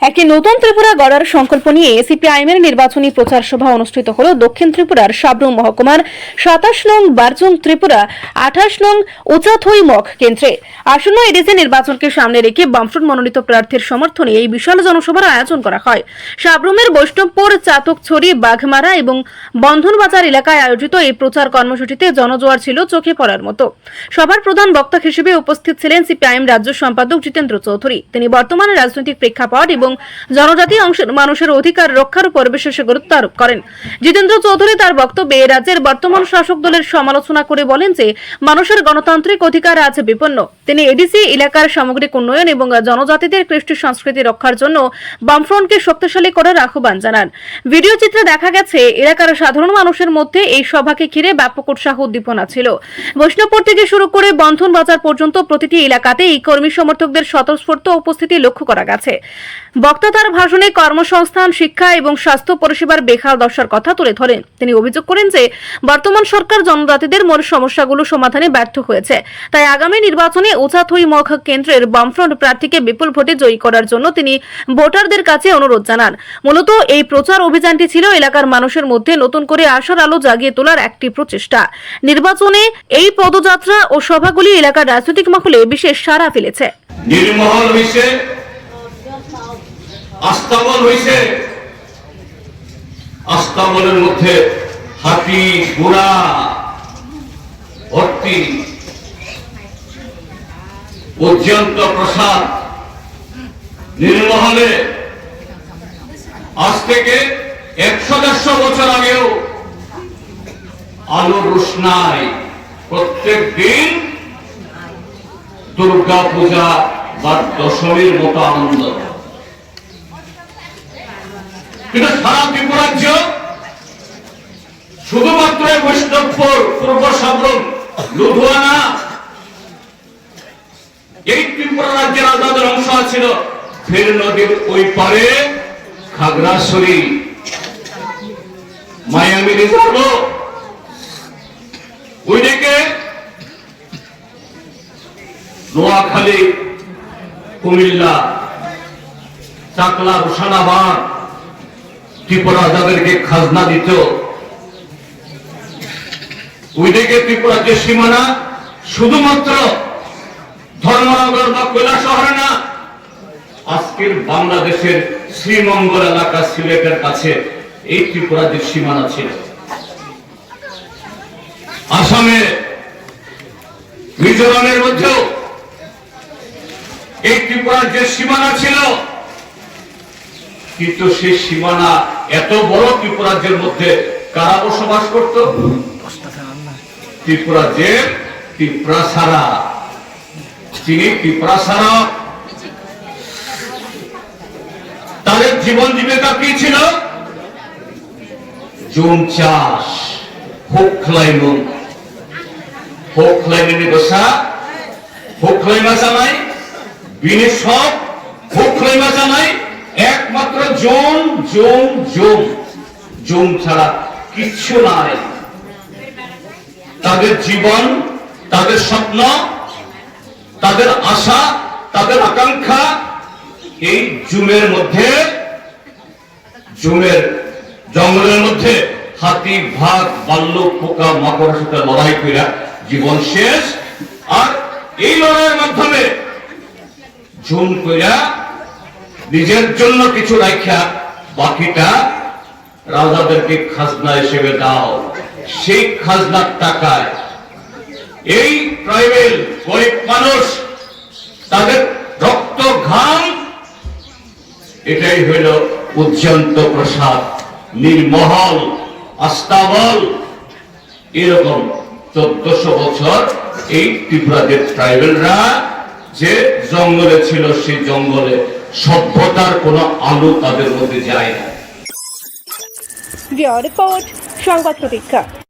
একটি নতুন ত্রিপুরা গড়ার সংকল্প নিয়ে সিপিআইএমের নির্বাচনী প্রচার সভা অনুষ্ঠিত হল দক্ষিণ ত্রিপুরার সাব্রুম মহকুমার 27 নং বারজুং ত্রিপুরা 28 নং উচাথই মখ কেন্দ্রে। আসন্ন এডিসি নির্বাচনকে সামনে রেখে বামফ্রন্ট মনোনীত প্রার্থীর সমর্থনে এই বিশাল জনসভার আয়োজন করা হয়। সাব্রুমের বৈষ্ণবপুর, চাতকছড়ি, বাঘমারা এবং বন্ধনবাজার এলাকায় আয়োজিত এই প্রচার কর্মসূচিতে জনজোয়ার ছিল চোখে পড়ার মতো। সভার প্রধান বক্তা হিসেবে উপস্থিত ছিলেন সিপিআইএম রাজ্য সম্পাদক জিতেন্দ্র চৌধুরী। তিনি বর্তমানে রাজনৈতিক প্রেক্ষাপট এবং জনজাতি অংশের মানুষের অধিকার রক্ষার উপর বিশেষ গুরুত্ব আরোপ করেন। জিতেন্দ্র চৌধুরী তার বক্তব্যে রাজ্যের বর্তমান শাসক দলের সমালোচনা করে বলেন যে মানুষের গণতান্ত্রিক অধিকার আজ বিপন্ন। তিনি এডিসি এলাকার সামগ্রিক উন্নয়ন এবং জনজাতিদের কৃষ্টি সংস্কৃতি রক্ষার জন্য বামফ্রন্টকে শক্তিশালী করার আহ্বান জানান। ভিডিও চিত্রে দেখা গেছে এলাকার সাধারণ মানুষের মধ্যে এই সভাকে ঘিরে ব্যাপক উৎসাহ উদ্দীপনা ছিল। বৈষ্ণবপুর থেকে শুরু করে বন্ধন বাজার পর্যন্ত প্রতিটি এলাকাতে এই কর্মী সমর্থকদের স্বতঃস্ফূর্ত উপস্থিতি লক্ষ্য করা গেছে। বক্তা তার ভাষণে কর্মসংস্থান, শিক্ষা এবং স্বাস্থ্য পরিষেবার বেহাল দশার কথা তুলে ধরেন। তিনি অভিযোগ করেন যে বর্তমান সরকার জনজাতিদের মূল সমস্যাগুলো সমাধানে ব্যর্থ হয়েছে। তাই আগামী নির্বাচনে উচাথই মখ কেন্দ্রের বামফ্রন্ট প্রার্থীকে বিপুল ভোটে জয়ী করার জন্য তিনি ভোটারদের কাছে অনুরোধ জানান। মূলত এই প্রচার অভিযানটি ছিল এলাকার মানুষের মধ্যে নতুন করে আশার আলো জাগিয়ে তোলার একটি প্রচেষ্টা। নির্বাচনে এই পদযাত্রা ও সভাগুলি এলাকার রাজনৈতিক মহলে বিশেষ সাড়া ফেলেছে। নির্মহল হইছে, আস্তাবল হইছে, আস্তাবলের মধ্যে হাতি ঘোড়া ভর্তি, পর্যন্ত প্রসাদ। নির্মহলে আজ থেকে 100-150 বছর আগেও আলোর রোশনাই প্রত্যেক দিন দুর্গা পূজা বা দশমীর মতো আনন্দ। কিন্তু সারা ত্রিপুরাজ্য শুধুমাত্র বৈষ্ণবপুর, পূর্ব সাব্রুম, লুধিয়ানা এই ত্রিপুরা রাজ্যের আজাদের অংশ ছিল। ফের নদীর ওই পারে খাগড়াছড়ি, মায়ামি রিজার্ভ, ওইদিকে নোয়াখালী, কুমিল্লা, চাকলা, হোসেনাবাদ ত্রিপুরা যাদেরকে খাজনা দিত। ওইদিকে ত্রিপুরা যে সীমানা শুধুমাত্র ধর্মনগর বা কৈলাসহরে না, আজকের বাংলাদেশের শ্রীমঙ্গল এলাকা, সিলেটের কাছে এই ত্রিপুরা যে সীমানা ছিল। আসামে, মিজোরামের মধ্যেও এই ত্রিপুরার যে সীমানা ছিল, কিন্তু সেই সীমানা এত বড় ত্রিপুরাজ্যের মধ্যে কারা বসবাস করত? ত্রিপুরাজ্যের ত্রিপুরাসারা, তিনি ত্রিপুরাসারা। তাদের জীবন জীবিকা কি ছিল? জুম চাষ, হোকলাইনুন, হোকলাইনুনি বসা, হোকলাইমা জানাই, বিনে সব হোকলাইমা জানাই, একমাত্র জুম জুম জুম, জুম ছাড়া কিচ্ছু নাই। তাদের জীবন, তাদের স্বপ্ন, তাদের আশা, তাদের আকাঙ্ক্ষা এই জুমের মধ্যে, জুমের জঙ্গলের মধ্যে হাতি, ভাগ, ভাল্লুক, পোকা, মাকড়ের সাথে লড়াই করে জীবন শেষ। আর এই লড়াইয়ের মাধ্যমে ঝুম কইরা নিজের জন্য কিছু রাখা, বাকিটা রাজাদেরকে খাজনা হিসেবে দাও। সেই খাজনার টাকায় এই ট্রাইবেল গরিব মানুষ, তাদের রক্ত ঘাম, এটাই হইল উজ্জন্ত প্রসাদ, নির্মহল, আস্তাবল। এরকম 1400 বছর এই ত্রিপুরাদের ট্রাইবেলরা যে জঙ্গলে ছিল, সেই জঙ্গলে সভ্যতার কোন আলো তাদের মধ্যে যায় না। রিপোর্ট, সংবাদ প্রতীক্ষা।